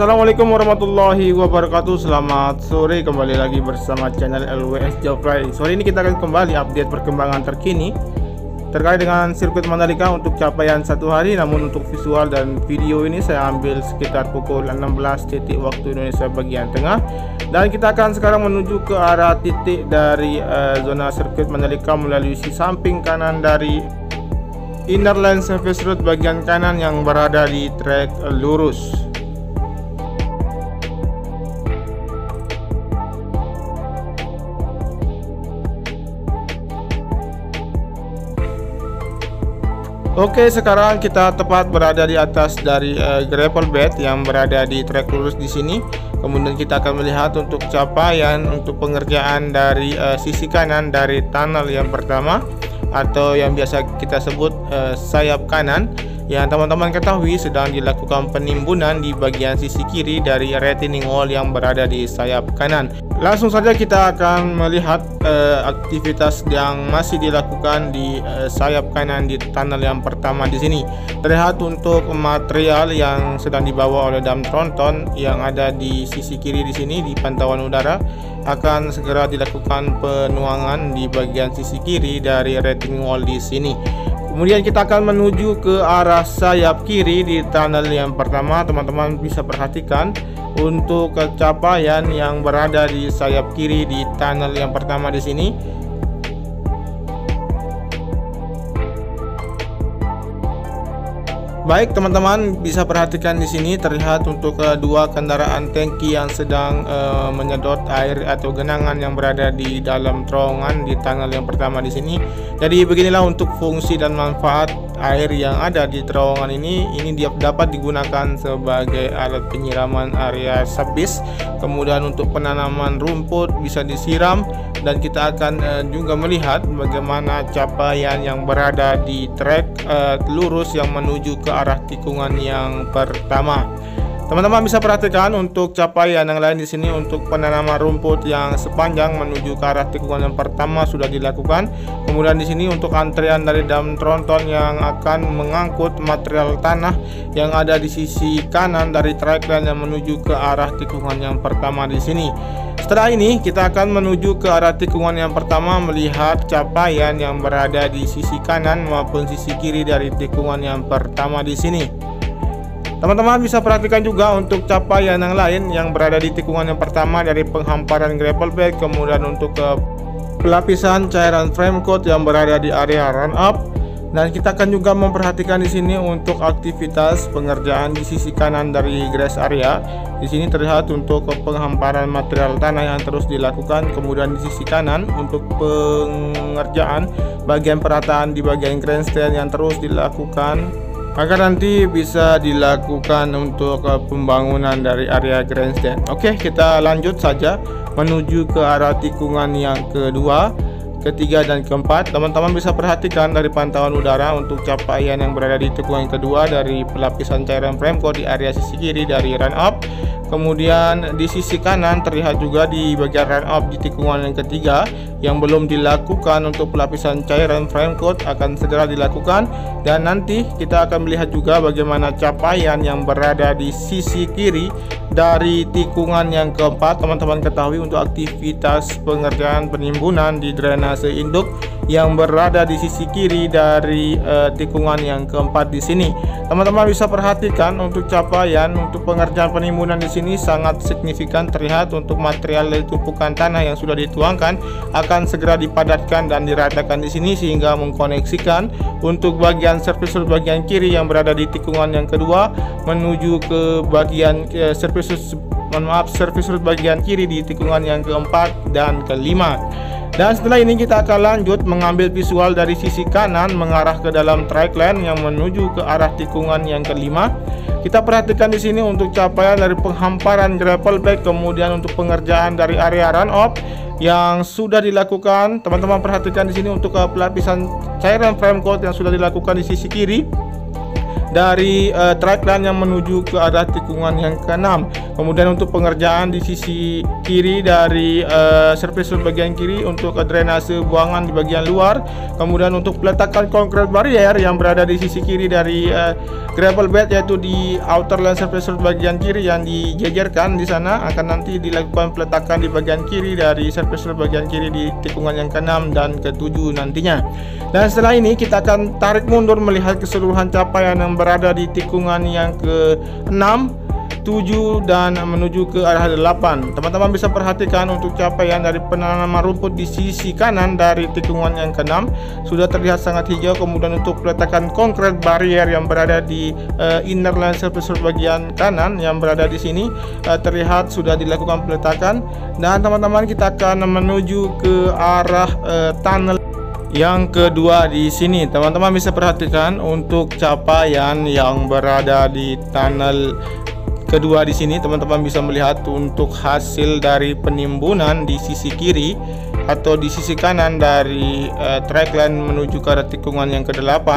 Assalamualaikum warahmatullahi wabarakatuh. Selamat sore, kembali lagi bersama channel LWS Jawfly. Sore ini kita akan kembali update perkembangan terkini terkait dengan sirkuit Mandalika untuk capaian satu hari. Namun untuk visual dan video ini saya ambil sekitar pukul 16 titik waktu Indonesia bagian tengah. Dan kita akan sekarang menuju ke arah titik dari zona sirkuit Mandalika melalui sisi samping kanan dari inner line service road bagian kanan yang berada di trek lurus. Oke, sekarang kita tepat berada di atas dari gravel bed yang berada di trek lurus di sini. Kemudian kita akan melihat untuk capaian untuk pengerjaan dari sisi kanan dari tunnel yang pertama atau yang biasa kita sebut sayap kanan, yang teman-teman ketahui sedang dilakukan penimbunan di bagian sisi kiri dari retaining wall yang berada di sayap kanan. Langsung saja kita akan melihat aktivitas yang masih dilakukan di sayap kanan di tunnel yang pertama di sini. Terlihat untuk material yang sedang dibawa oleh dam tronton yang ada di sisi kiri di sini di pantauan udara akan segera dilakukan penuangan di bagian sisi kiri dari retaining wall di sini. Kemudian kita akan menuju ke arah sayap kiri di tunnel yang pertama. Teman-teman bisa perhatikan untuk capaian yang berada di sayap kiri di tunnel yang pertama di sini. Baik, teman-teman bisa perhatikan di sini terlihat untuk dua kendaraan tangki yang sedang menyedot air atau genangan yang berada di dalam terowongan di tunnel yang pertama di sini. Jadi beginilah untuk fungsi dan manfaat air yang ada di terowongan ini. Ini dapat digunakan sebagai alat penyiraman area subis. Kemudian untuk penanaman rumput bisa disiram, dan kita akan juga melihat bagaimana capaian yang berada di trek lurus yang menuju ke arah tikungan yang pertama. Teman-teman bisa perhatikan untuk capaian yang lain di sini untuk penanaman rumput yang sepanjang menuju ke arah tikungan yang pertama sudah dilakukan. Kemudian di sini untuk antrian dari dam tronton yang akan mengangkut material tanah yang ada di sisi kanan dari trek line yang menuju ke arah tikungan yang pertama di sini. Setelah ini kita akan menuju ke arah tikungan yang pertama melihat capaian yang berada di sisi kanan maupun sisi kiri dari tikungan yang pertama di sini. Teman-teman bisa perhatikan juga untuk capaian yang lain yang berada di tikungan yang pertama dari penghamparan gravel bed, kemudian untuk ke pelapisan cairan frame coat yang berada di area run up. Dan kita akan juga memperhatikan di sini untuk aktivitas pengerjaan di sisi kanan dari grass area. Di sini terlihat untuk penghamparan material tanah yang terus dilakukan. Kemudian di sisi kanan untuk pengerjaan bagian perataan di bagian grandstand yang terus dilakukan agar nanti bisa dilakukan untuk pembangunan dari area grandstand. Oke, kita lanjut saja menuju ke arah tikungan yang kedua, ketiga, dan keempat. Teman-teman bisa perhatikan dari pantauan udara untuk capaian yang berada di tikungan kedua dari pelapisan cairan frame coat di area sisi kiri dari run up. Kemudian di sisi kanan terlihat juga di bagian run up di tikungan yang ketiga yang belum dilakukan untuk pelapisan cairan frame coat akan segera dilakukan. Dan nanti kita akan melihat juga bagaimana capaian yang berada di sisi kiri dari tikungan yang keempat. Teman-teman ketahui untuk aktivitas pengerjaan penimbunan di drainase induk yang berada di sisi kiri dari tikungan yang keempat di sini. Teman-teman bisa perhatikan untuk capaian untuk pengerjaan penimbunan di sini sangat signifikan. Terlihat untuk material dari tumpukan tanah yang sudah dituangkan akan segera dipadatkan dan diratakan di sini sehingga mengkoneksikan untuk bagian service road bagian kiri yang berada di tikungan yang kedua menuju ke bagian service road bagian kiri di tikungan yang keempat dan kelima. Dan setelah ini kita akan lanjut mengambil visual dari sisi kanan mengarah ke dalam trek line yang menuju ke arah tikungan yang kelima. Kita perhatikan di sini untuk capaian dari penghamparan gravel bed, kemudian untuk pengerjaan dari area run up yang sudah dilakukan. Teman-teman perhatikan di sini untuk pelapisan cairan frame coat yang sudah dilakukan di sisi kiri dari trek line yang menuju ke arah tikungan yang keenam. Kemudian untuk pengerjaan di sisi kiri dari surface bagian kiri untuk drainase buangan di bagian luar. Kemudian untuk peletakan konkret barrier yang berada di sisi kiri dari gravel bed, yaitu di outer land surface bagian kiri yang dijejerkan di sana, akan nanti dilakukan peletakan di bagian kiri dari surface bagian kiri di tikungan yang ke-6 dan ke-7 nantinya. Dan setelah ini kita akan tarik mundur melihat keseluruhan capaian yang berada di tikungan yang ke-6, 7 dan menuju ke arah 8. Teman-teman bisa perhatikan untuk capaian dari penanaman rumput di sisi kanan dari tikungan yang ke-6 sudah terlihat sangat hijau. Kemudian untuk peletakan konkret barrier yang berada di inner land surface bagian kanan yang berada di sini terlihat sudah dilakukan peletakan. Dan teman-teman, kita akan menuju ke arah tunnel yang kedua di sini. Teman-teman bisa perhatikan untuk capaian yang berada di tunnel kedua di sini. Teman-teman bisa melihat untuk hasil dari penimbunan di sisi kiri atau di sisi kanan dari track line menuju ke arah tikungan yang ke-8.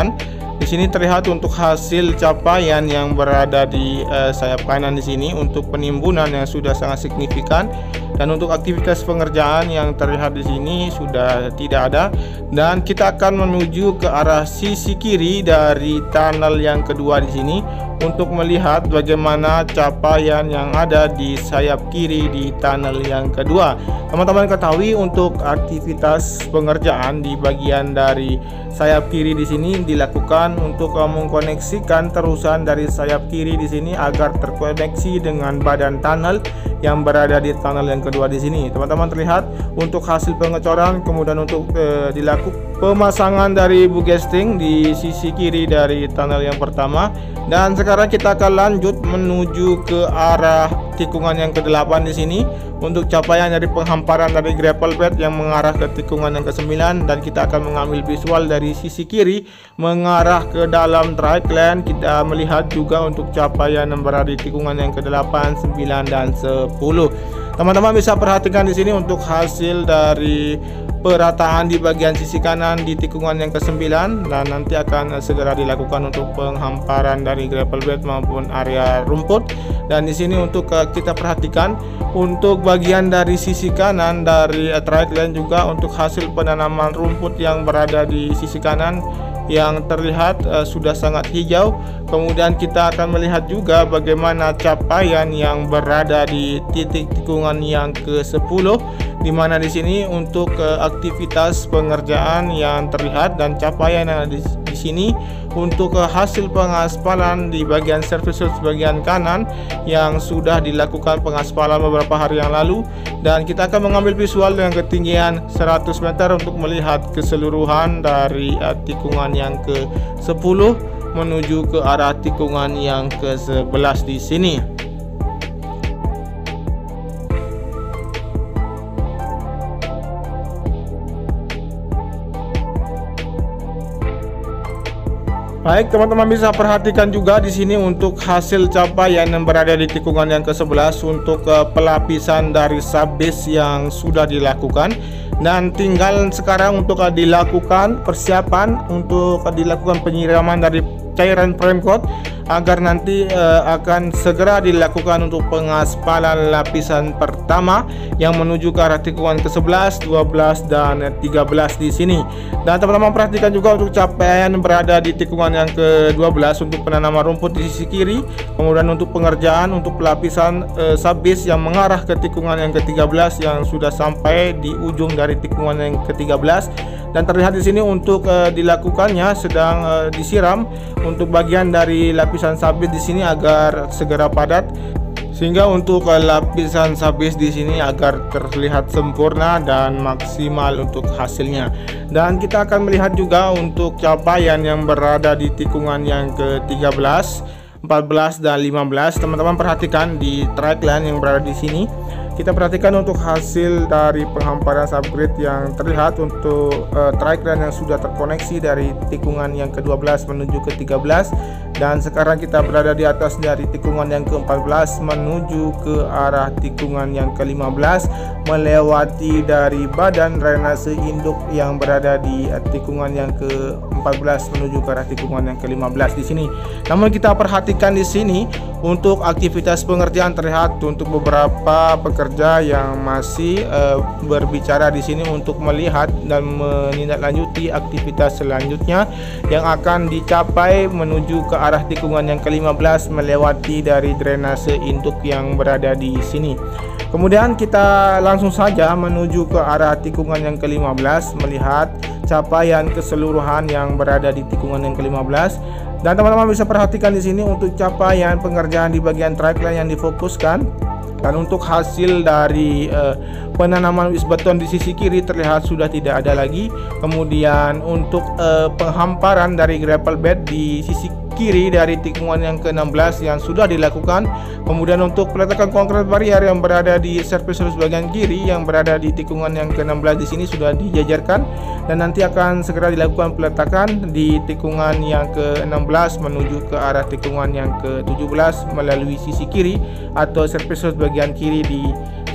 Di sini terlihat untuk hasil capaian yang berada di sayap kanan di sini untuk penimbunan yang sudah sangat signifikan, dan untuk aktivitas pengerjaan yang terlihat di sini sudah tidak ada. Dan kita akan menuju ke arah sisi kiri dari tunnel yang kedua di sini untuk melihat bagaimana capaian yang ada di sayap kiri di tunnel yang kedua. Teman-teman ketahui untuk aktivitas pengerjaan di bagian dari sayap kiri di sini dilakukan untuk mengkoneksikan terusan dari sayap kiri di sini agar terkoneksi dengan badan tunnel yang berada di tunnel yang kedua di sini. Teman-teman terlihat untuk hasil pengecoran, kemudian untuk dilakukan pemasangan dari bugesting di sisi kiri dari tunnel yang pertama. Dan sekarang kita akan lanjut menuju ke arah tikungan yang ke-8 di sini untuk capaian dari penghamparan dari gravel bed yang mengarah ke tikungan yang ke-9, dan kita akan mengambil visual dari sisi kiri mengarah ke dalam track land. Kita melihat juga untuk capaian yang berada di tikungan yang ke-8, 9 dan 10. Teman-teman bisa perhatikan di sini untuk hasil dari perataan di bagian sisi kanan di tikungan yang ke-9, dan nanti akan segera dilakukan untuk penghamparan dari gravel bed maupun area rumput. Dan di sini untuk kita perhatikan untuk bagian dari sisi kanan dari track line juga untuk hasil penanaman rumput yang berada di sisi kanan yang terlihat sudah sangat hijau. Kemudian kita akan melihat juga bagaimana capaian yang berada di titik tikungan yang ke-10, di mana di sini untuk aktivitas pengerjaan yang terlihat dan capaian yang ada di sini untuk hasil pengaspalan di bagian surface bagian kanan yang sudah dilakukan pengaspalan beberapa hari yang lalu. Dan kita akan mengambil visual dengan ketinggian 100 meter untuk melihat keseluruhan dari tikungan yang ke-10 menuju ke arah tikungan yang ke-11 di sini. Baik, teman-teman bisa perhatikan juga di sini untuk hasil capaian yang berada di tikungan yang ke-11 untuk pelapisan dari subbase yang sudah dilakukan, dan tinggal sekarang untuk dilakukan persiapan untuk dilakukan penyiraman dari cairan frame coat agar nanti akan segera dilakukan untuk pengaspalan lapisan pertama yang menuju ke arah tikungan ke-11, 12 dan 13 di sini. Dan teman-teman perhatikan juga untuk capaian berada di tikungan yang ke-12 untuk penanaman rumput di sisi kiri, kemudian untuk pengerjaan untuk pelapisan subbase yang mengarah ke tikungan yang ke-13 yang sudah sampai di ujung dari tikungan yang ke-13. Dan terlihat di sini untuk dilakukannya sedang disiram untuk bagian dari lapisan subbase di sini agar segera padat, sehingga untuk lapisan subbase di sini agar terlihat sempurna dan maksimal untuk hasilnya. Dan kita akan melihat juga untuk capaian yang berada di tikungan yang ke-13, 14 dan 15. Teman-teman perhatikan di track line yang berada di sini. Kita perhatikan untuk hasil dari penghamparan subgrid yang terlihat untuk track line yang sudah terkoneksi dari tikungan yang ke-12 menuju ke-13, dan sekarang kita berada di atas dari tikungan yang ke-14 menuju ke arah tikungan yang ke-15 melewati dari badan drainase induk yang berada di tikungan yang ke-14 menuju ke arah tikungan yang ke-15 di sini. Namun kita perhatikan di sini Untuk aktivitas pengerjaan terlihat untuk beberapa pekerja yang masih berbicara di sini untuk melihat dan menindaklanjuti aktivitas selanjutnya yang akan dicapai menuju ke arah tikungan yang ke-15 melewati dari drainase induk yang berada di sini. Kemudian kita langsung saja menuju ke arah tikungan yang ke-15 melihat capaian keseluruhan yang berada di tikungan yang ke-15. Dan teman-teman bisa perhatikan di sini untuk capaian pengerjaan di bagian trike line yang difokuskan. Dan untuk hasil dari penanaman wis beton di sisi kiri terlihat sudah tidak ada lagi. Kemudian untuk penghamparan dari gravel bed di sisi kiri dari tikungan yang ke-16 yang sudah dilakukan. Kemudian untuk peletakan konkret barrier yang berada di surface roof bagian kiri yang berada di tikungan yang ke-16 di sini sudah dijajarkan dan nanti akan segera dilakukan peletakan di tikungan yang ke-16 menuju ke arah tikungan yang ke-17 melalui sisi kiri atau surface roof bagian kiri di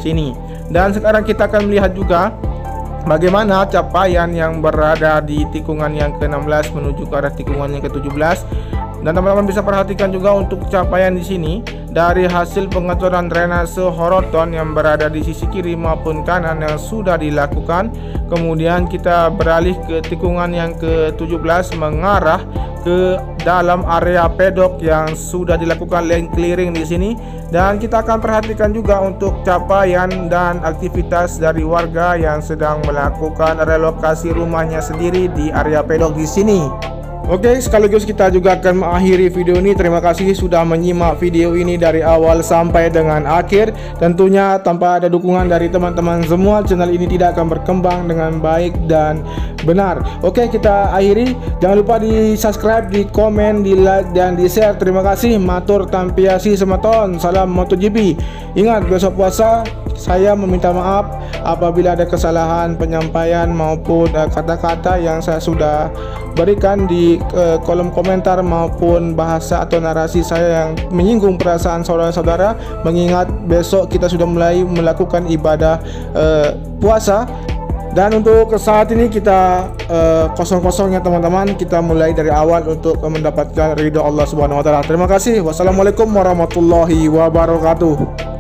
sini. Dan sekarang kita akan melihat juga bagaimana capaian yang berada di tikungan yang ke-16 menuju ke arah tikungan yang ke-17. Dan teman-teman bisa perhatikan juga untuk capaian di sini dari hasil pengecoran drainase horizontal yang berada di sisi kiri maupun kanan yang sudah dilakukan. Kemudian kita beralih ke tikungan yang ke-17 mengarah ke dalam area pedok yang sudah dilakukan lane clearing di sini. Dan kita akan perhatikan juga untuk capaian dan aktivitas dari warga yang sedang melakukan relokasi rumahnya sendiri di area pedok di sini. Oke, sekaligus kita juga akan mengakhiri video ini. Terima kasih sudah menyimak video ini dari awal sampai dengan akhir. Tentunya tanpa ada dukungan dari teman-teman semua, channel ini tidak akan berkembang dengan baik dan benar. Oke, kita akhiri. Jangan lupa di subscribe, di komen, di like, dan di share. Terima kasih. Matur tampiasi sematon. Salam MotoGP. Ingat, besok puasa saya meminta maaf apabila ada kesalahan penyampaian maupun kata-kata yang saya sudah berikan di kolom komentar maupun bahasa atau narasi saya yang menyinggung perasaan saudara-saudara, mengingat besok kita sudah mulai melakukan ibadah puasa. Dan untuk saat ini kita kosong-kosongnya teman-teman, kita mulai dari awal untuk mendapatkan ridho Allah Subhanahu wa taala. Terima kasih. Wassalamualaikum warahmatullahi wabarakatuh.